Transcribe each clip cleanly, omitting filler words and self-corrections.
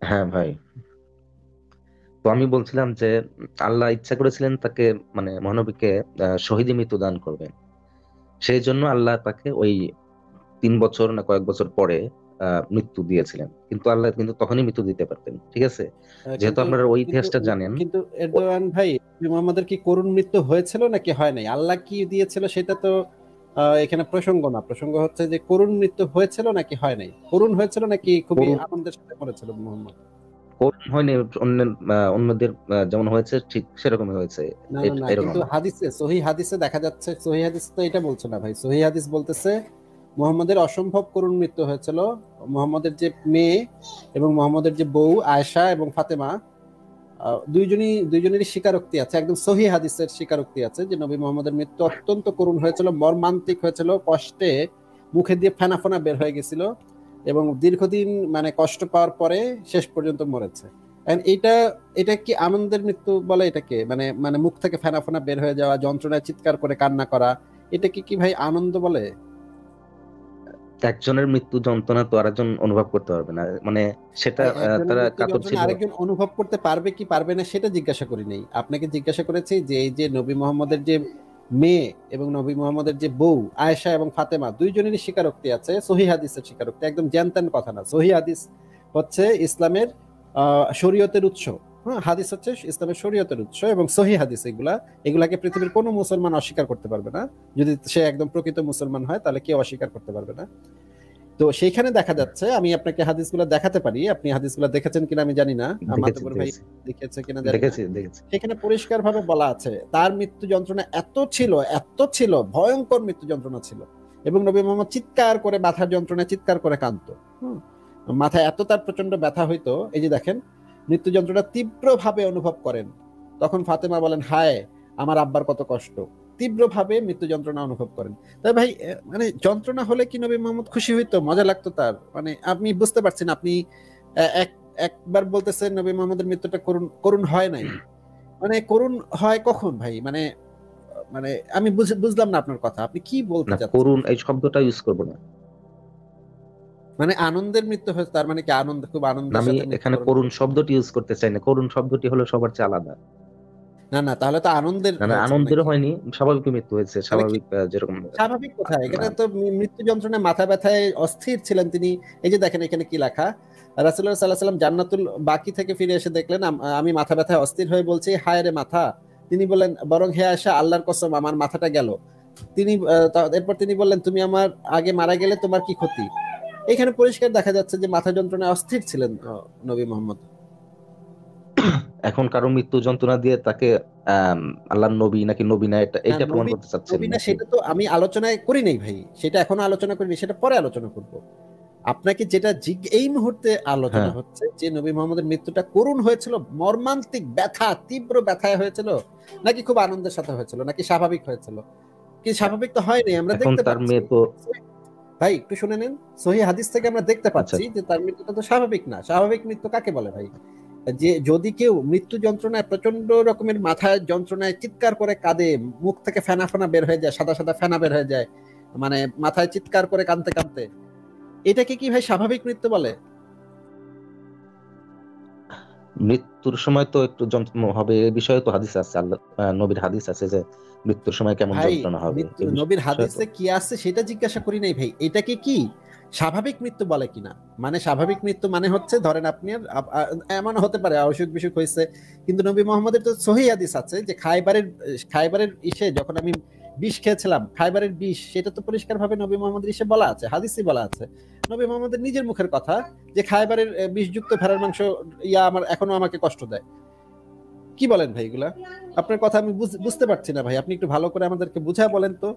হ্যাঁ ভাই, তো আমি বলছিলাম যে আল্লাহ ইচ্ছা করেছিলেন তাকে, মানে মহানবীকে শহীদ মৃত্যু দান করবেন। সেই জন্য আল্লাহ তাকে ওই 3 বছর না কয়েক বছর পরে মৃত্যু দিয়েছিলেন, কিন্তু আল্লাহ কিন্তু তখনই মৃত্যু দিতে পারতেন, ঠিক আছে। যেহেতু কিন্তু আপনারা ওই কিন্তু ইতিহাসটা জানেন। কিন্তু এরদোয়ান ভাই, নবী মুহাম্মদের কি করুণ মৃত্যু হয়েছিল নাকি হয় নাই? আল্লাহ কি দিয়েছিল সেটা তো এখানে প্রসঙ্গ না। প্রসঙ্গ হচ্ছে যে করুণ মৃত্যু হয়েছিল নাকি হয় নাই, করুণ হয়েছিল নাকি খুবই করুণ আনন্দের সাথে মরেছিল মুহাম্মদ? করুণ হয়নি। অন্য অন্যদের যেমন হয়েছে ঠিক সেরকমই হয়েছে। না না না, এরকম কিন্তু না। হাদিসে, সহি হাদিসে দেখা যাচ্ছে, সহি হাদিস তো এটা বলছে না ভাই। সহি হাদিস বলতেছে মুহাম্মদের অসম্ভব করুণ মৃত্যু হয়েছিল। মুহাম্মদের যে মেয়ে এবং মুহাম্মদের যে বউ আয়েশা এবং ফাতেমা, দুইজনেরই স্বীকারোক্তি আছে, একদম সহি হাদিসের স্বীকারোক্তি আছে যে নবী মুহাম্মদের মৃত্যু অত্যন্ত করুণ হয়েছিল, মর্মান্তিক হয়েছিল, কষ্টে মুখে দিয়ে ফেনা ফেনা বের হয়ে গেছিল এবং দীর্ঘদিন মানে কষ্ট পাওয়ার পরে শেষ পর্যন্ত মরেছে। And এটা এটা কি আনন্দের মৃত্যু বলে এটাকে? মানে মানে মুখ থেকে ফেনা ফেনা বের হয়ে যাওয়া, যন্ত্রণায় চিৎকার করে কান্না করা, এটা কি ভাই আনন্দ বলে? একজনের মৃত্যু যন্ত্রণা তো আরেকজন অনুভব করতে পারবে না, মানে সেটা ভাই একজনের তারা মৃত্যু কাতর যন্ত্রণা ছিল। আরেকজন অনুভব করতে পারবে কি পারবে না সেটা জিজ্ঞাসা করি নাই। আপনাকে জিজ্ঞাসা করেছি যে এই যে নবী মোহাম্মদের যে মেয়ে এবং নবী মোহাম্মদের যে বউ আয়েশা এবং ফাতেমা, দুইজনেরই স্বীকারোক্তি আছে, সহি হাদিসের স্বীকারোক্তি, একদম জ্যানত্যান কথা না। সহি হাদিস হচ্ছে ইসলামের শরীয়তের উৎস। হ্যাঁ, হাদিস হচ্ছে ইসলামের শরীয়তের উৎস এবং সহি হাদিস এগুলাকে পৃথিবীর কোনো মুসলমান অস্বীকার করতে পারবে না। যদি সে একদম প্রকৃত মুসলমান হয় তাহলে কেউ অস্বীকার করতে পারবে না। তো সেইখানে দেখা যাচ্ছে, আমি আপনাকে হাদিসগুলো দেখাতে পারি, আপনি হাদিসগুলো দেখেছেন কিনা আমি জানি না, দেখেছি মাতবর ভাই দেখেছি দেখেছে কিনা জানি না। দেখেছি দেখেছি। সেখানে পরিষ্কার ভাবে বলা আছে তার মৃত্যু যন্ত্রণা এত ছিল, ভয়ঙ্কর মৃত্যু যন্ত্রণা ছিল এবং নবী মোহাম্মদ চিৎকার করে ব্যথার যন্ত্রণায় চিৎকার করে কাঁদতো। হুম, মাথায় এত তার প্রচন্ড ব্যথা হইতো, এই যে দেখেন মৃত্যু যন্ত্রণা তীব্রভাবে অনুভব করেন। তখন ফাতেমা বলেন, হায় আমার আব্বার কত কষ্ট। তীব্রভাবে মৃত্যু যন্ত্রণা অনুভব করেন। তাই ভাই মানে যন্ত্রণা হলে কি নবী মোহাম্মদ খুশি হইতো, মজা লাগতো তার? মানে আমি বুঝতে পারছি না, আপনি এক একবার বলতেছেন নবী মোহাম্মদের মৃত্যুটা করুণ করুণ হয় নাই, মানে করুণ হয় কখন ভাই? মানে মানে আমি বুঝলাম না আপনার কথা, আপনি কি বলতে না, চাচ্ছেন? করুণ এই শব্দটা ইউজ করবো না। মানে আনন্দের মৃত্যু হয়েছে, তার মানে কি আনন্দ, খুব না, আনন্দের আমি সাথে এখানে মৃত্যুবরণ করুণ করেছে? শব্দটি ইউজ করতে চাই না। করুণ শব্দটি হলো সবার চেয়ে আলাদা। না না, তাহলে তো আনন্দের না না, হয়েছে আনন্দেরও নাকি? হয়নি, স্বাভাবিক মৃত্যু হয়েছে, তাহলে কি স্বাভাবিক যেরকম। স্বাভাবিক কোথায়? এখানে না, তো মৃত্যু যন্ত্রণায় মাথা ব্যথায় অস্থির ছিলেন তিনি। এই যে দেখেন এখানে কি লেখা, রাসূলুল্লাহ সাল্লাল্লাহু আলাইহি ওয়াসাল্লাম জান্নাতুল বাকি থেকে ফিরে এসে দেখলেন আমি মাথা ব্যথায় অস্থির হয়ে বলছি, হায় রে মাথা। তিনি বললেন, বরং হে আয়েশা, আল্লাহর কসম আমার মাথাটা গেল। তিনি এরপর তিনি বললেন, তুমি আমার আগে মারা গেলে তোমার কি ক্ষতি? এখানে পরিষ্কার দেখা যাচ্ছে যে মাথা যন্ত্রণায় অস্থির ছিলেন নবী মোহাম্মদ। এখন কারো মৃত্যু যন্ত্রণা দিয়ে তাকে আহ আল্লাহ নবী নাকি নবী না, এটা না এইটা প্রমাণ নবী, করতে চাচ্ছেন নবী না নাকি? সেটা তো আমি আলোচনায় করি নাই ভাই, সেটা এখনো আলোচনা করিনি, সেটা পরে আলোচনা করব। আপনাকে যেটা এই মুহূর্তে আলোচনা হ্যাঁ, হচ্ছে যে নবী মোহাম্মদের মৃত্যুটা করুণ হয়েছিল, মর্মান্তিক ব্যথা, তীব্র ব্যথায় হয়েছিল, নাকি খুব আনন্দের সাথে হয়েছিল, নাকি স্বাভাবিক হয়েছিল? কি স্বাভাবিক তো হয়নি, আমরা এখন দেখতে তার পাচ্ছি। মেয়ে তো। ভাই একটু শুনে নেন, সহি হাদিস থেকে আমরা দেখতে আচ্ছা, পাচ্ছি যে তার মৃত্যুটা তো স্বাভাবিক না। স্বাভাবিক মৃত্যু কাকে বলে ভাই? যে যদি কেউ মৃত্যু যন্ত্রণায় প্রচন্ড রকমের মাথায় যন্ত্রণায় চিৎকার করে কাঁদে, মুখ থেকে ফেনা ফেনা বের হয়ে যায়, সাদা সাদা ফেনা বের হয়ে যায়, মানে মাথায় চিৎকার করে কাঁদতে কাঁদতে, এটাকে কি ভাই স্বাভাবিক মৃত্যু বলে? মৃত্যুর সময় তো একটু যন্ত্রণা হবে, এই বিষয়ে তো হাদিস আছে, আল্লাহ নবীর হাদিস আছে যে মৃত্যুর সময় কেমন ভাই যন্ত্রণা হবে, মৃত্যু এই নবীর বিষয়ে তো। হাদিসে কি আছে সেটা জিজ্ঞাসা করি নাই ভাই, এটাকে কি স্বাভাবিক মৃত্যু বলে কিনা? মানে স্বাভাবিক মৃত্যু মানে হচ্ছে ধরেন আপনি এমন হতে পারে অসুখ বিসুখ হয়েছে, কিন্তু নবী মোহাম্মদের তো সহি হাদিস আছে যে খাইবারের ইসে যখন আমি বিষ খেয়েছিলাম, খাইবারের বিষ, সেটা তো পরিষ্কার ভাবে নবী মোহাম্মদের ইসে বলা আছে, হাদিসই বলা আছে, নবী মোহাম্মদের নিজের মুখের কথা, যে খাইবারের বিষযুক্ত ভেড়ার মাংস আমার এখনো আমাকে কষ্ট দেয়। কি বলেন ভাই এগুলা? আপনার কথা আমি বুঝতে পারছি না ভাই, আপনি একটু ভালো করে আমাদেরকে বুঝায় বলেন তো,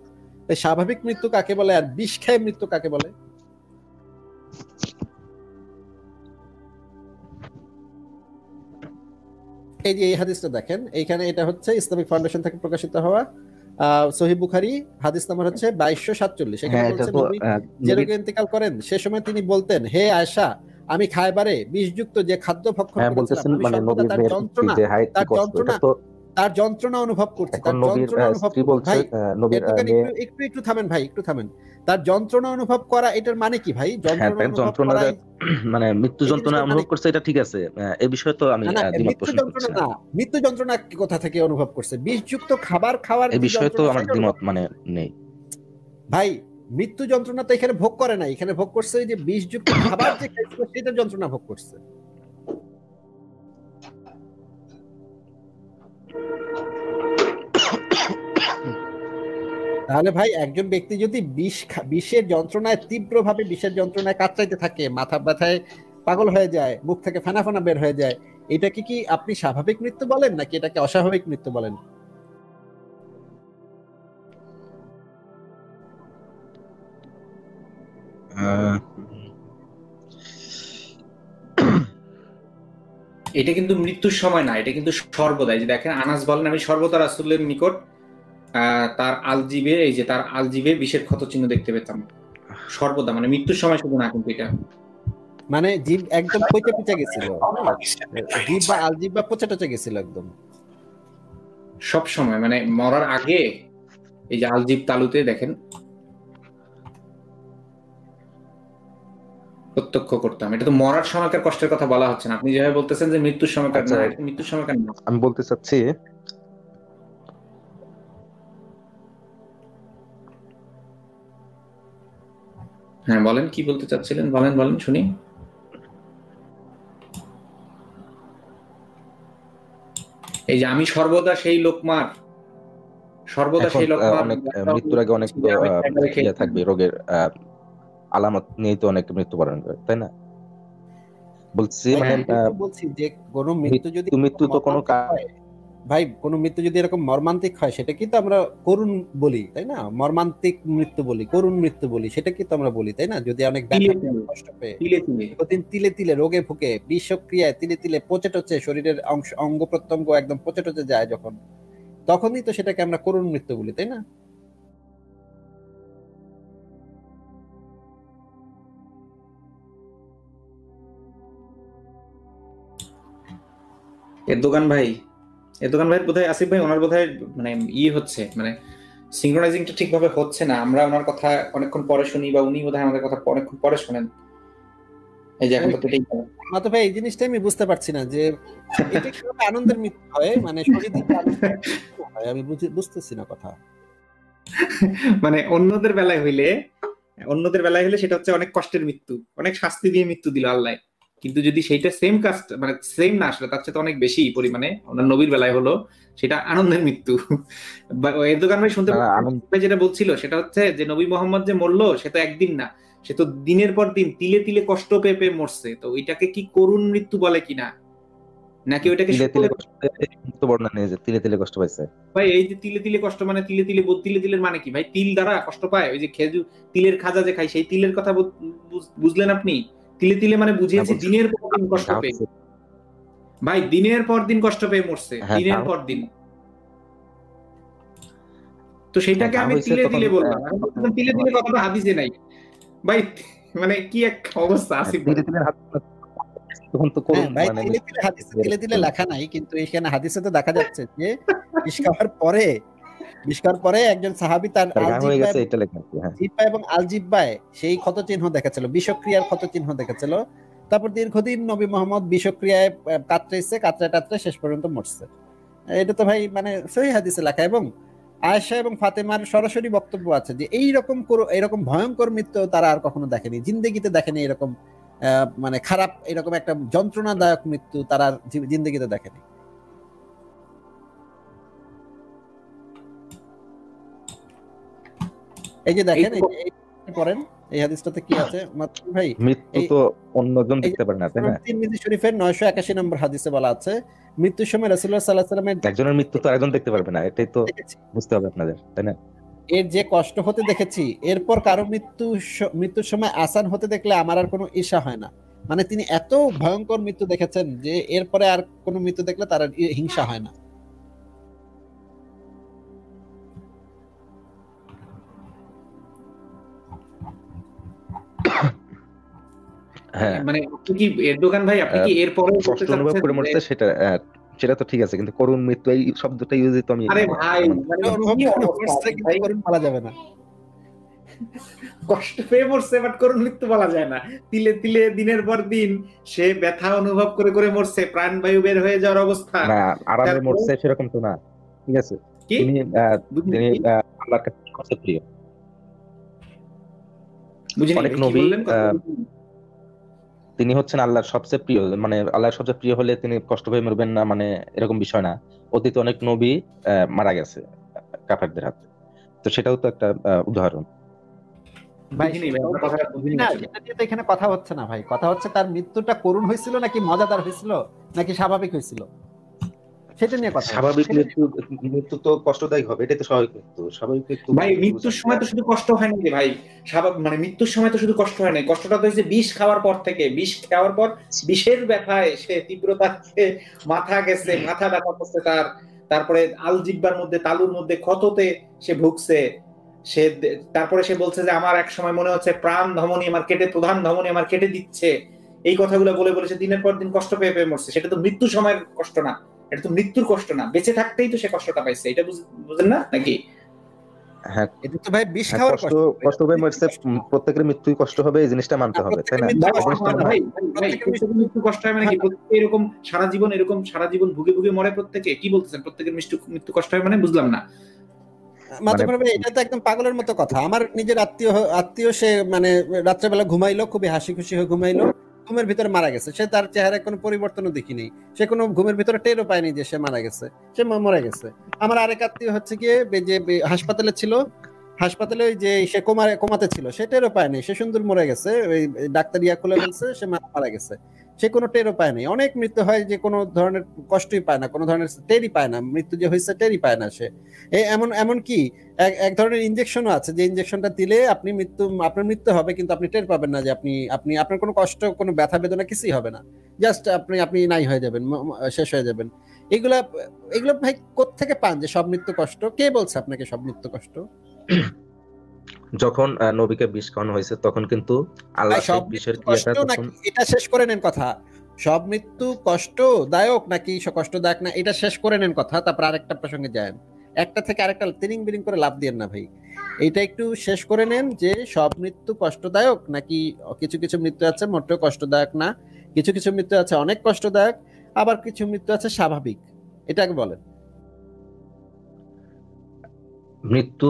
এই স্বাভাবিক মৃত্যু কাকে বলে আর বিষ খেয়ে মৃত্যু কাকে বলে? এই যে এই হাদিসটা দেখেন, এইখানে এটা হচ্ছে ইসলামিক ফাউন্ডেশন থেকে প্রকাশিত হওয়া সহিহ বুখারী, হাদিস নাম্বার হচ্ছে 2247। এখানে হ্যাঁ, এটা বলছে তো নবী যে নবী। রোগে ইন্তেকাল করেন সে সময় তিনি বলতেন, হে আয়েশা, আমি খায়বারে বিষযুক্ত যে খাদ্য ভক্ষণ হ্যাঁ, করেছিলাম বলতেছেন আমি মানে সর্বদা নবীর মেয়ের স্ত্রী যে হায় কি তার কষ্ট, এটা যন্ত্রণা তো। তার যন্ত্রণা অনুভব করছি, এখন তার নবীর যন্ত্রণা অনুভব স্ত্রী করছি বলছে, ভাই। নবীর এতখানি মেয়ে, একটু থামেন ভাই, একটু থামেন। তার যন্ত্রণা অনুভব করা এটার মানে কি ভাই? হ্যাঁ যন্ত্রণা তার অনুভব যন্ত্রণা করা মানে মৃত্যু এই যন্ত্রণা জিনিসটার মানে অনুভব কি? করছে, এটা ঠিক আছে, এ বিষয়ে তো আমি না না, দ্বিমত মৃত্যু পোষণ করছি যন্ত্রণা না। না, মৃত্যু যন্ত্রণা কোথা থেকে অনুভব করছে? বিষযুক্ত খাবার খাওয়ার এই যে বিষয়ে তো যন্ত্রণা আমার সেটা অনুভব দ্বিমত মানে করছে নেই। ভাই। মৃত্যু যন্ত্রণা তো এখানে ভোগ করে নাই, এখানে ভোগ করছে ওই যে বিষযুক্ত খাবার যে খাইছিল সেটার যন্ত্রণা ভোগ করছে। তাহলে ভাই একজন ব্যক্তি যদি বিষের যন্ত্রণায়, তীব্রভাবে বিষের যন্ত্রণায় কাতরাইতে থাকে, মাথা ব্যথায় পাগল হয়ে যায়, মুখ থেকে ফেনা ফেনা বের হয়ে যায়, এটাকে কি আপনি স্বাভাবিক মৃত্যু বলেন নাকি এটাকে অস্বাভাবিক মৃত্যু বলেন? আহ, এটা কিন্তু মৃত্যুর সময় না, এটা কিন্তু সর্বদাই। যে দেখেন আনাস বলেন, আমি সর্বদা রাসূলের নিকট তার আলজিবে, এই যে তার আলজিবে বিষের ক্ষত চিহ্ন দেখতে পেতাম সর্বদা, মানে মৃত্যুর সময় শুধু না কিন্তু এটা। মানে জিভ একদম পচে পচে গেছিল, জিভ বা আলজিভ বা পচে টচে গেছিল একদম। সব সময় মানে মরার আগে এই যে আলজিব তালুতে দেখেন প্রত্যক্ষ করতাম। এটা তো মরার সময়কার কষ্টের কথা বলা হচ্ছে না, আপনি যেভাবে বলতেছেন যে মৃত্যুর সময়কার, আচ্ছা না এটা মৃত্যুর সময়কার না। আমি বলতে চাচ্ছি, হ্যাঁ বলেন, কি বলতে চাচ্ছিলেন, বলেন বলেন শুনি। এই যে আমি সর্বদা সেই লোকমার, সর্বদা এখন সেই লোকমার অনেক মৃত্যুর আগে অনেক তো আমি একবারে ইয়ে খেয়েছিলাম। থাকবে, রোগের আলামত নিয়ে তো অনেক মৃত্যুবরণ করে, তাই না? বলছি ভাই মানে হ্যাঁ এটাই তো বলছি যে কোনো মৃত্যু যদি মৃত্যু তো কোনো মর্মান্তিক হয়, ভাই কোনো মৃত্যু যদি এরকম মর্মান্তিক হয় সেটা কি তো আমরা করুণ বলি, তাই না? মর্মান্তিক মৃত্যু বলি, করুণ মৃত্যু বলি, সেটা কি তো আমরা বলি, তাই না? যদি অনেক ব্যথা তিলে পেয়ে, তিলে কষ্ট পেয়ে, তিলে তিলে দীর্ঘদিন তিলে তিলে রোগে ভুগে, বিষক্রিয়ায় তিলে তিলে পচে টচে শরীরের অঙ্গ প্রত্যঙ্গ একদম পচে টচে যায় যখন, তখনই তো সেটাকে আমরা করুণ মৃত্যু বলি, তাই না? এরদোগান ভাই, এরদোগান ভাই বোধহয়, আসিফ ভাই ওনার বোধহয় মানে হচ্ছে, মানে সিঙ্ক্রোনাইজিংটা ঠিকভাবে হচ্ছে না। আমরা ওনার কথা অনেকক্ষণ পরে শুনি, বা উনি বোধহয় আমাদের কথা অনেকক্ষণ পরে শোনেন। এই যে এখন তো কেটেই গেল। মাতো ভাই এই জিনিসটা আমি বুঝতে পারছি না যে এটা কিভাবে আনন্দের মৃত্যু হয়, মানে শহীদের আনন্দের মৃত্যু হয়, আমি বুঝতেছি না কথা। মানে অন্যদের বেলায় হইলে, সেটা হচ্ছে অনেক কষ্টের মৃত্যু, অনেক শাস্তি দিয়ে মৃত্যু দিল আল্লাহ। কিন্তু যদি সেইটা সেম কাস্ট, মানে সেম না আসলে, তার চেয়ে তো অনেক বেশি পরিমাণে ওনার নবীর বেলায় হলো সেটা আনন্দের মৃত্যু। এরদোগান ভাই শুনতে আনন্দ। ভাই যেটা বলছিল সেটা হচ্ছে যে নবী মোহাম্মদ যে মরলো সে তো একদিন না, সে তো দিনের পর দিন তিলে তিলে কষ্ট পেয়ে পেয়ে মরছে। তো ওইটাকে কি করুণ মৃত্যু বলে কিনা, নাকি ওইটাকে তিলে তিলে কষ্ট পেয়ে মৃত্যুবরণ নিয়ে যে তিলে তিলে কষ্ট পাইছে। ভাই এই যে তিলে তিলে কষ্ট, মানে তিলে তিলে তিলে তিলের মানে কি ভাই? তিল দ্বারা কষ্ট পায়? ওই যে খেজুর তিলের খাজা যে খাই সেই তিলের কথা বুঝলেন আপনি? তিলে তিলে মানে না বুঝিয়েছি বলছি দিনের পর দিন কষ্ট ঘা পেয়ে। হইছে। ভাই দিনের পর দিন কষ্ট পেয়ে মরছে, হ্যাঁ ঘা, দিনের পর দিন। তো হ্যাঁ সেইটাকে ঘা আমি হইছে তিলে তখন তিলে বললাম, এখন বলতেছেন তিলে তিলে কথাটা হাদিসে নাই। ভাই মানে কি এক অবস্থা আসিফ ভাই। তিলে তিলে হাত, তখন তো হ্যাঁ করুন ভাই, মানে তিলে তিলে হাদিসে তিলে তিলে লেখা নাই, কিন্তু এখানে হাদিসে তো দেখা যাচ্ছে যে বিষ খাওয়ার পরে একজন সাহাবী তার তার ঘা হয়ে আলজিব্বা গেছে, এটা লেখা আছে। হ্যাঁ জিব্বা এবং আলজিব্বায় সেই ক্ষত চিহ্ন দেখাচ্ছিল, বিষক্রিয়ার ক্ষত চিহ্ন দেখাচ্ছিল। তারপর দীর্ঘদিন নবী মোহাম্মদ বিষক্রিয়ায় কাতরাইছে, কাতরায় টাতরায় শেষ পর্যন্ত মরছে। এটা তো ভাই মানে সহিহ হাদিসে লেখা। এবং আয়েশা এবং ফাতেমার সরাসরি বক্তব্য আছে যে এরকম ভয়ঙ্কর মৃত্যু তারা আর কখনো দেখেনি, জিন্দেগিতে দেখেনি এরকম মানে খারাপ এরকম একটা যন্ত্রণাদায়ক মৃত্যু তারা আর জিন্দেগিতে দেখেনি। এই যে দেখেন, পড়েন এই হাদিসটাতে কি আছে মাতলুব ভাই। মৃত্যু এই তো অন্যজন এই দেখতে পারে না, তাই না? তিরমিজি শরীফের 981 নম্বর হাদিসে বলা আছে, মৃত্যুর সময় রাসূলুল্লাহ সাল্লাল্লাহু আলাইহি ওয়াসাল্লামের একজনের মৃত্যু তো আরেকজন দেখতে পারবে না, এটাই তো দেখেছি, বুঝতে হবে আপনাদের, তাই না? এর যে কষ্ট হতে দেখেছি, এরপর কারো মৃত্যুর সময় আসান হতে দেখলে আমার আর কোনো ঈর্ষা হয় না। মানে তিনি এত ভয়ঙ্কর মৃত্যু দেখেছেন যে এরপরে আর কোনো মৃত্যু দেখলে তার আর হিংসা হয় না। হ্যাঁ মানে আপনি কি এরদোগান ভাই, আপনি কি এরপরে বলতে কষ্ট অনুভব চাচ্ছেন করে যে মরছে সেটা সেটা তো ঠিক আছে, কিন্তু করুণ মৃত্যু এই শব্দটা ইউজই তো আমি আরে ভাই মানে অনুভব কি করে অবস্থা মরছে, কিন্তু ভাই, করুণ বলা যাবে না। কষ্ট পেয়ে মরছে বাট করুণ মৃত্যু বলা যায় না। তিলে তিলে দিনের পর দিন সে ব্যথা অনুভব করে করে মরছে, প্রাণবায়ু বের হয়ে যাওয়ার অবস্থা। না, আরামে তারপরে মরছে সেরকম তো না, ঠিক আছে। কি তিনি বুঝিনি তিনি কি? আল্লাহর কাছে সবচেয়ে প্রিয়। বুঝিনি অনেক ভাই, কি নবী বললেন কথা বুঝিনি। তিনি হচ্ছেন আল্লাহর সবচেয়ে প্রিয়, মানে আল্লাহর সবচেয়ে প্রিয় হলে তিনি কষ্ট পেয়ে মরবেন না, মানে এরকম বিষয় না। অতীতে অনেক নবী মারা গেছে কাফেরদের হাতে, তো সেটাও তো একটা উদাহরণ। ভাই বুঝিনি ভাই, সেটাও আপনার তো কথা বুঝিনি না, আসলে। সেটা নিয়ে তো এখানে কথা হচ্ছে না ভাই। কথা হচ্ছে তার মৃত্যুটা করুণ হয়েছিল নাকি মজাদার হয়েছিল নাকি স্বাভাবিক হয়েছিল, সেটা নিয়ে কথা হচ্ছে। স্বাভাবিক মৃত্যু তো কষ্টদায়ক হবে, এটাই তো স্বাভাবিক মৃত্যু। স্বাভাবিক মৃত্যু ভাই বলতে কি মৃত্যুর বুঝান? সময় তো শুধু কষ্ট হয় না রে ভাই, স্বাভাবিক মানে মৃত্যুর সময় তো শুধু কষ্ট হয় না, কষ্টটা তো হয়েছে বিষ খাওয়ার পর থেকে। বিষ খাওয়ার পর বিষের ব্যথায় সে তীব্রতা, সে মাথা গেছে, মাথা ব্যথা করছে তার, তারপরে আলজিব্বার মধ্যে তালুর মধ্যে ক্ষততে সে ভুগছে। সে তারপরে সে বলছে যে আমার এক সময় মনে হচ্ছে প্রাণ ধমনী আমার কেটে, প্রধান ধমনী আমার কেটে দিচ্ছে। এই কথাগুলো বলে বলে সে দিনের পর দিন কষ্ট পেয়ে পেয়ে মরছে। সেটা তো মৃত্যু সময়ের কষ্ট না, এটা তো মৃত্যুর কষ্ট না, বেঁচে থাকতেই তো সে কষ্টটা পাইছে। এটা বুঝেন না নাকি? হ্যাঁ, এটা তো ভাই বিষ হ্যাঁ, খাওয়ার কষ্ট কষ্ট, কষ্ট পেয়ে মৃত্যুর মরছে, কষ্ট না। প্রত্যেকের মৃত্যুই কষ্ট হবে, এই জিনিসটা মানতে হবে, তাই প্রত্যেকের না? মৃত্যু ভাই এই কষ্ট জিনিসটা হয় না ভাই ভাই, ভাই ভাই, প্রত্যেকের প্রত্যেকের মৃত্যু মৃত্যু কষ্ট হয় মানে কি? হয় না। প্রত্যেকে এরকম সারা জীবন সারা জীবন ভুগে ভুগে মরে প্রত্যেকে? কি বলতেছেন প্রত্যেকের মৃত্যু কষ্ট হয় মানে? বুঝলাম না। মানে মাতবর ভাই, এটা তো একদম পাগলের মতো কথা। আমার নিজের আত্মীয় সে মানে রাত্রেবেলা ঘুমাইলো, খুবই হাসি খুশি হয়ে ঘুমাইলো, ঘুমের ভিতরে মারা গেছে। সে তার চেহারায় কোনো পরিবর্তনও দেখিনি, সে কোনো ঘুমের ভিতরে টেরও পায়নি যে সে মারা গেছে, সে মরে গেছে। আমার আরেক আত্মীয় হচ্ছে গিয়ে যে হাসপাতালে ছিল, হাসপাতালে ওই যে সে কোমাতে ছিল, সে টেরও পায়নি, সে সুন্দর মরে গেছে। ওই ডাক্তার ইয়া খুলে বলছে সে মারা গেছে, সে কোনো টেরও পায়নি। অনেক মৃত্যু হয় যে কোনো ধরনের কষ্টই পায় না, কোনো ধরনের টেরই পায় না, মৃত্যু যে হয়েছে টেরই পায় না সে। এমন এমন কি এক ধরনের ইনজেকশনও আছে, যে ইনজেকশনটা দিলে আপনার মৃত্যু হবে, কিন্তু আপনি টের পাবেন না যে আপনি আপনার কোনো কষ্ট, কোনো ব্যথা বেদনা কিছুই হবে না, জাস্ট আপনি নাই হয়ে যাবেন, শেষ হয়ে যাবেন। এগুলা এগুলো ভাই কোত্থেকে পান যে সব মৃত্যু কষ্ট? কে বলছে আপনাকে সব মৃত্যু কষ্ট? যখন নবীকে বিষ খাওয়ানো হয়েছে তখন কিন্তু আল্লাহ ভাই সেই সব বিষের মৃত্যু ক্রিয়াটা কষ্ট তখন, নাকি, এটা শেষ করে নেন কথা। সব মৃত্যু কষ্টদায়ক নাকি কষ্টদায়ক না, এটা শেষ করে নেন কথা, তারপর আরেকটা প্রসঙ্গে যান। একটা থেকে আরেকটা তিরিং বিরিং করে লাভ দিয়েন না ভাই। এইটা একটু শেষ করে নেন যে সব মৃত্যু কষ্টদায়ক নাকি কিছু কিছু মৃত্যু আছে মোটেও কষ্টদায়ক না, কিছু কিছু মৃত্যু আছে অনেক কষ্টদায়ক, আবার কিছু মৃত্যু আছে স্বাভাবিক। এটাকে বলেন। মৃত্যু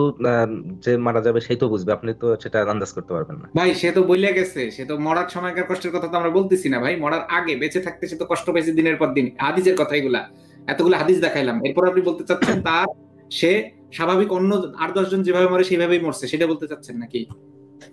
যে মারা যাবে সেই তো বুঝবে, আপনি তো সেটা আন্দাজ করতে পারবেন না। ভাই সে তো বইলে গেছে, সে তো মরার সময়কার কষ্টের কথা তো আমরা বলতেছি না ভাই, মরার আগে বেঁচে থাকতে সে তো কষ্ট পেয়েছে দিনের পর দিন। হাদিসের কথা এগুলা, এতগুলো হাদিস দেখাইলাম, এরপর আপনি বলতে চাচ্ছেন তার সে স্বাভাবিক অন্য 8-10 জন যেভাবে মরে সেইভাবেই মরছে, সেটা বলতে চাচ্ছেন নাকি?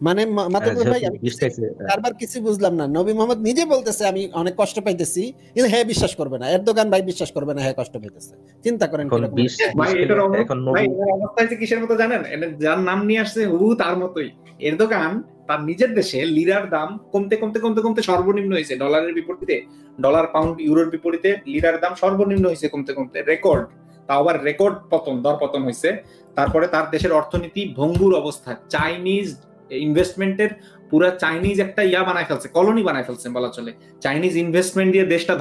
মানে মাতাব্বর ভাই, যেহেতু আমি বিষ খাইছে, বারবার কিছু বুঝলাম না। নবী মোহাম্মদ নিজে বলতেছে আমি অনেক কষ্ট পাইতেছি, কিন্তু হ্যাঁ বিশ্বাস করবে না, এরদোগান ভাই বিশ্বাস করবে না হ্যাঁ কষ্ট পাইতেছে। চিন্তা করেন এখন কিরকম বিষ একটা- ভাই বিষ এটার খেলে অবস্থা, এখন ভাই নবী, এটার অবস্থা হয়েছে কিসের মতো জানেন? যার নাম নিয়ে আসছে হুবহু তার মতোই। এরদোগান তার নিজের দেশে লিরার দাম কমতে কমতে কমতে কমতে সর্বনিম্ন হয়েছে, ডলারের বিপরীতে, ডলার পাউন্ড ইউরোর বিপরীতে লিরার দাম সর্বনিম্ন হয়েছে কমতে কমতে, রেকর্ড, তাও আবার রেকর্ড পতন, দর পতন হয়েছে। তারপরে তার দেশের অর্থনীতি ভঙ্গুর অবস্থা, চাইনিজ ইনভেস্টমেন্টের পুরা চাইনিজ একটা ইয়া বানায় ফেলছে, কলোনি বানায় ফেলছে বলা চলে। চাইনিজ ইনভেস্টমেন্ট দিয়ে দেশটা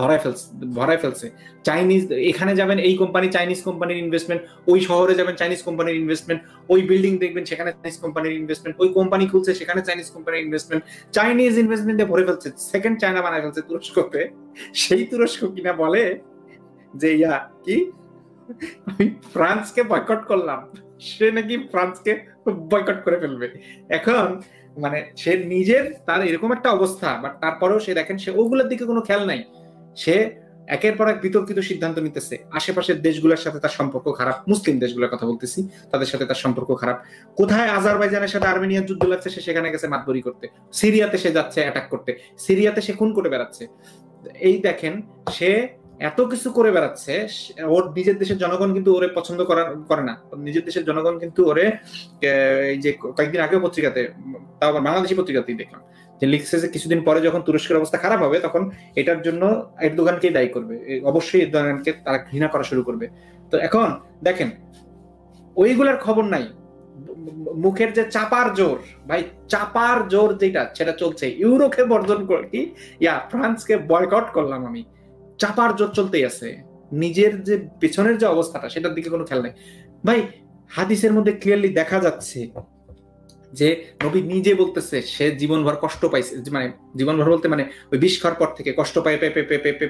ভরায় ফেলছে। চাইনিজ এখানে যাবেন এই কোম্পানি, চাইনিজ কোম্পানির ইনভেস্টমেন্ট, ওই শহরে যাবেন চাইনিজ কোম্পানির ইনভেস্টমেন্ট, ওই বিল্ডিং দেখবেন সেখানে চাইনিজ কোম্পানির ইনভেস্টমেন্ট, ওই কোম্পানি খুলছে সেখানে চাইনিজ কোম্পানির ইনভেস্টমেন্ট, চাইনিজ ইনভেস্টমেন্টে ভরে ফেলছে। সেকেন্ড চায়না বানায় ফেলছে তুরস্কতে। সেই তুরস্ক কিনা বলে যে ইয়া কি, আমি ফ্রান্সকে বয়কট করলাম, সে নাকি ফ্রান্সকে বয়কট করে ফেলবে। এখন মানে সে নিজের তার এরকম একটা অবস্থা, বাট তারপরেও সে দেখেন সে ওগুলোর দিকে কোনো খেয়াল নাই। সে একের পর এক বিতর্কিত সিদ্ধান্ত নিতেছে। আশেপাশের দেশগুলোর সাথে তার সম্পর্ক খারাপ, মুসলিম দেশগুলোর কথা বলতেছি, তাদের সাথে তার সম্পর্ক খারাপ। কোথায় আজারবাইজানের সাথে আর্মেনিয়ার যুদ্ধ লাগছে সে সেখানে গেছে মাতবরি করতে, সিরিয়াতে সে যাচ্ছে অ্যাটাক করতে, সিরিয়াতে সে খুন করে বেড়াচ্ছে। এই দেখেন সে এত কিছু করে বেড়াচ্ছে, ওর নিজের দেশের জনগণ কিন্তু ওরে পছন্দ করে না। নিজের দেশের জনগণ কিন্তু ওরে, এই যে কয়েকদিন আগে পত্রিকাতে, তাও আবার বাংলাদেশি পত্রিকাতেই দেখলাম যে লিখছে যে কিছুদিন পরে যখন তুরস্কের অবস্থা খারাপ হবে তখন এটার জন্য এরদোগানকেই দায়ী করবে, অবশ্যই এরদোগানকে তারা ঘৃণা করা শুরু করবে। তো এখন দেখেন ওইগুলার খবর নাই, মুখের যে চাপার জোর, ভাই চাপার জোর যেটা সেটা চলছে। ইউরোকে বর্জন করে কি, ফ্রান্সকে বয়কট করলাম আমি, চাপার জোর চলতেই আছে। নিজের যে পেছনের যে অবস্থাটা সেটার দিকে কোনো খেয়াল নাই। ভাই হাদিসের মধ্যে ক্লিয়ারলি দেখা যাচ্ছে যে নবী নিজে বলতেছে সে জীবনভর কষ্ট পাইছে, মানে জীবনভর বলতে মানে ওই বিষ খাওয়ার পর থেকে কষ্ট পায়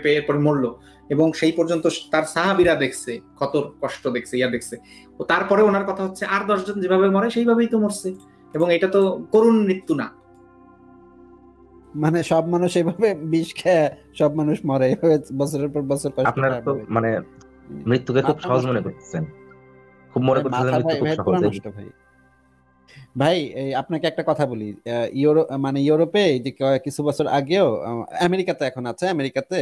পেয়ে এরপর মরলো, এবং সেই পর্যন্ত তার সাহাবীরা দেখছে কত কষ্ট দেখছে, দেখছে। ও তারপরে ওনার কথা হচ্ছে আর 10 জন যেভাবে মরে সেইভাবেই তো মরছে, এবং এটা তো করুণ মৃত্যু না। মানে সব মানুষ এভাবে বিষ খেয়ে সব মানুষ মরে, বছরের পর বছর কষ্ট আপনারা পায় তো মরে। মানে মৃত্যুকে খুব মাথা সহজ নষ্ট মনে ভাই। করতেছেন, খুব মনে করতেছেন মাথা মৃত্যু ভাই, খুব ভাই সহজ। পুরা নষ্ট ভাই। ভাই এই আপনাকে একটা কথা বলি, মানে ইউরোপে এই যে কিছু বছর আগেও আমেরিকাতে এখন আছে, আমেরিকাতে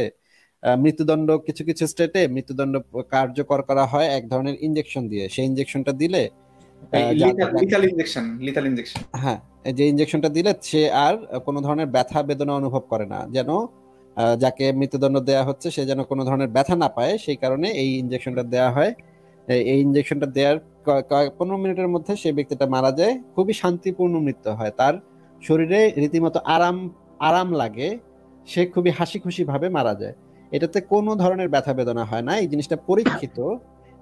মৃত্যুদণ্ড কিছু কিছু স্টেটে মৃত্যুদণ্ড কার্যকর করা হয় এক ধরনের ইনজেকশন দিয়ে। সেই ইনজেকশনটা দিলে লিথাল ইনজেকশন, হ্যাঁ, যে ইনজেকশনটা দিলে সে আর কোনো ধরনের ব্যথা বেদনা অনুভব করে না, যেন যাকে মৃত্যুদণ্ড দেওয়া হচ্ছে সে যেন কোনো ধরনের ব্যথা না পায়, সেই কারণে এই ইনজেকশনটা দেওয়া হয়। এই ইনজেকশনটা দেওয়ার 15 মিনিটের মধ্যে সেই ব্যক্তিটা মারা যায়, খুবই শান্তিপূর্ণ মৃত্যু হয়, তার শরীরে রীতিমতো আরাম লাগে, সে খুবই হাসি খুশি ভাবে মারা যায়। এটাতে কোনো ধরনের ব্যথা বেদনা হয় না। এই জিনিসটা পরীক্ষিত,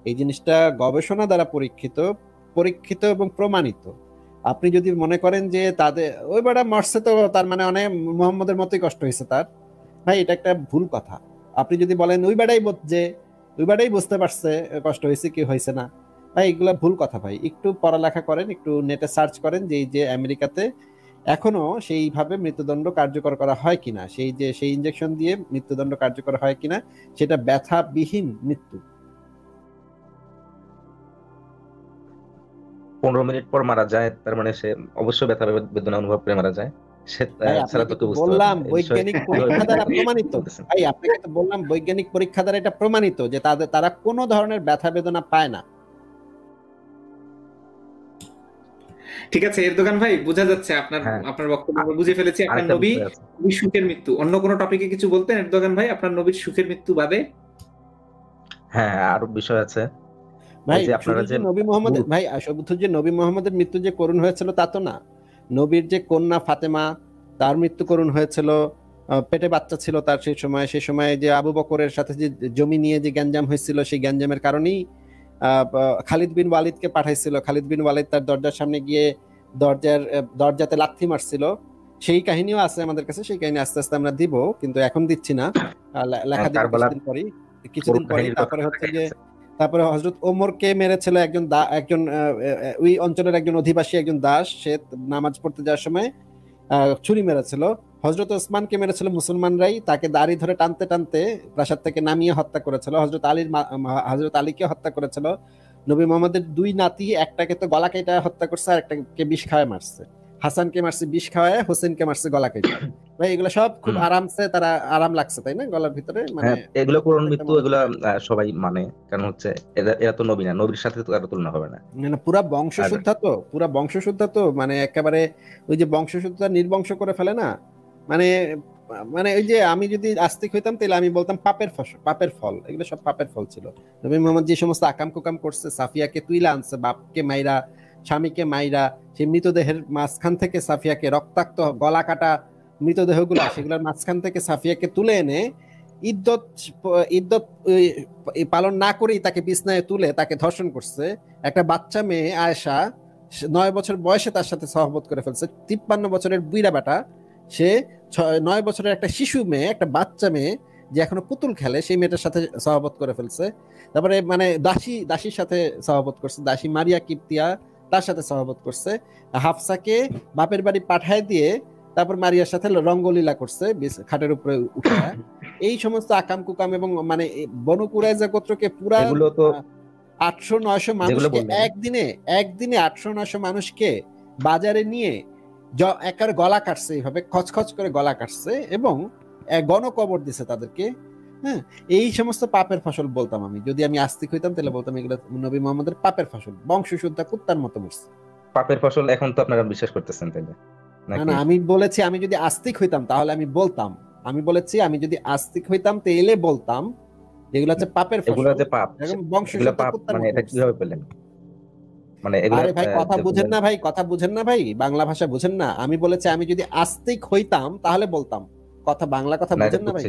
এই জিনিসটা গবেষণা দ্বারা পরীক্ষিত এবং প্রমাণিত। আপনি যদি মনে করেন যে তাদের ওই বেটা মরছে তো তার মানে অনেক মোহাম্মদের মতোই কষ্ট হয়েছে তার, ভাই এটা একটা ভুল কথা। আপনি যদি বলেন ওই বেটাই বুঝতে পারছে কষ্ট হয়েছে কি হয়েছে না, ভাই এগুলা ভুল কথা ভাই। একটু পড়ালেখা করেন, একটু নেটে সার্চ করেন যে এই যে আমেরিকাতে এখনো সেইভাবে মৃত্যুদণ্ড কার্যকর করা হয় কিনা, সেই ইনজেকশন দিয়ে মৃত্যুদণ্ড কার্যকর হয় কিনা, সেটা ব্যথাবিহীন মৃত্যু। 15 মিনিট পর মারা যায়, তার মানে সে অবশ্যই ব্যথা বেদনা অনুভব করে মারা যায়। সে ভাই ছাড়া আপনাকে তো তো কেউ বুঝতে পারবে বললাম না এই বিষয়ে। বৈজ্ঞানিক পরীক্ষা দ্বারা প্রমাণিত। ভাই আপনাকে তো বললাম বৈজ্ঞানিক পরীক্ষা দ্বারা এটা প্রমাণিত যে তারা কোনো ধরনের ব্যথা বেদনা পায় না। ঠিক আছে এরদোগান ভাই, বোঝা যাচ্ছে হ্যাঁ, আপনার বক্তব্য আমরা বুঝে ফেলেছি। আপনার আরেকটা নবী বিষয় আছে। সুখের মৃত্যু, অন্য কোনো টপিকে কিছু বলতেন এরদোগান ভাই আপনার নবীর সুখের মৃত্যু বাদে? হ্যাঁ, আরো বিষয় আছে। ভাই এই যে শুধু আপনারা যে নবী মোহাম্মদের ভাই শুধু যে নবী মোহাম্মদের মৃত্যু যে করুণ হয়েছিল তা তো না, নবীর যে কন্যা ফাতেমা তার মৃত্যু করুণ হয়েছিল, পেটে বাচ্চা ছিল তার সেই সময় যে আবু বকরের সাথে যে জমি নিয়ে যে গ্যাঞ্জাম হয়েছিল, সেই গ্যাঞ্জামের কারণেই খালিদ বিন ওয়ালিদকে পাঠাইছিল। খালিদ বিন ওয়ালিদ তার দরজার সামনে গিয়ে দরজাতে লাথি মারছিল, সেই কাহিনীও আছে আমাদের কাছে। সেই কাহিনী আস্তে আস্তে আমরা দিব, কিন্তু এখন দিচ্ছি না, লেখা দিব কিছুদিন পরেই। তারপরে হযরত ওমরকে মেরেছিল একজন ওই অঞ্চলের একজন অধিবাসী, একজন দাস, সে নামাজ পড়তে যাওয়ার সময় ছুরি মেরেছিল। হযরত ওসমানকে মেরেছিল মুসলমানরাই, তাকে দাড়ি ধরে টানতে টানতে প্রাসাদ থেকে নামিয়ে হত্যা করেছিল। হযরত আলীকে হত্যা করেছিল। নবী মুহাম্মদের 2 নাতি, একটাকে তো গলা কেটে হত্যা করছে আর একটাকে বিষ খাওয়ায় মারছে। হাসানকে মারছে বিষ খাওয়ায়, হোসেনকে মারছে গলা কেটে। ভাই এগুলো সব খুব আরামসে, তারা আরাম লাগছে তাই না গলার ভিতরে, মানে এগুলো করুণ মৃত্যু, এগুলা সবাই মানে, কারণ হচ্ছে এরা তো নবী না, নবীর সাথে তো কারো তুলনা হবে না। মানে পুরা বংশশুদ্ধা তো মানে একেবারে ওই যে বংশশুদ্ধা নির্বংশ করে ফেলে না, মানে মানে ওই যে আমি যদি আস্তিক হইতাম তাহলে আমি বলতাম পাপের ফল, এগুলো সব পাপের ফল ছিল। নবী মুহাম্মদ যে সমস্ত আকাম কুকাম করছে, সাফিয়াকে তুইলা আনছে, বাপকে মাইরা, স্বামীকে মাইরা, সেই মৃতদেহের মাঝখান থেকে সাফিয়াকে, রক্তাক্ত গলা কাটা মৃতদেহগুলা, সেগুলোর মাঝখান থেকে সাফিয়াকে তুলে এনে ইদ্যত পালন না করেই তাকে বিছনায় তুলে তাকে ধর্ষণ করছে। একটা বাচ্চা মেয়ে আয়েশা 9 বছর বয়সে তার সাথে সহবত করে ফেলছে। 53 বছরের বুইড়া বেটা সে 9 বছরের একটা শিশু মেয়ে, একটা বাচ্চা মেয়ে যে এখনো পুতুল খেলে, সেই মেয়েটার সাথে সহবত করে ফেলছে। তারপরে মানে দাসীর সাথে সহবত করছে, দাসী মারিয়া কিপ্তিয়া, তার সাথে সহবত করছে। হাফসাকে বাপের বাড়ি পাঠায় দিয়ে তারপর মারিয়ার সাথে রঙ্গলীলা করছে খাটের উপরে উঠে। এই সমস্ত আকাম কুকাম, এবং মানে বনু কুরাইজা গোত্রকে পুরা 800-900 মানুষকে একদিনে 800-900 মানুষকে বাজারে নিয়ে একার গলা কাটছে, এইভাবে খচখচ করে গলা কাটছে এবং গণকবর দিছে তাদেরকে। হ্যাঁ, এই সমস্ত পাপের ফসল বলতাম আমি, যদি আমি আস্তিক হইতাম তাহলে বলতাম এগুলো নবী মুহাম্মদের পাপের ফসল, বংশশুদ্ধা কুত্তার মতো মরছে। পাপের ফসল এখন তো আপনারা বিশ্বাস করতেছেন তাইলে? না, আমি বলেছি আমি যদি আস্তিক হইতাম তাহলে আমি বলতাম, আমি বলেছি আমি যদি আস্তিক হইতাম তাহলে বলতাম যেগুলো হচ্ছে পাপের ফসল, এগুলো যে পাপ, বংশশুদ্ধা কুত্তার মানে মতো। এটা কিভাবে পেলেন? মানে আরে ভাই কথা বুঝেন না ভাই, বাংলা ভাষা বুঝেন না? আমি বলেছি আমি যদি আস্তিক হইতাম তাহলে বলতাম, বাংলা কথা বুঝেন না ভাই?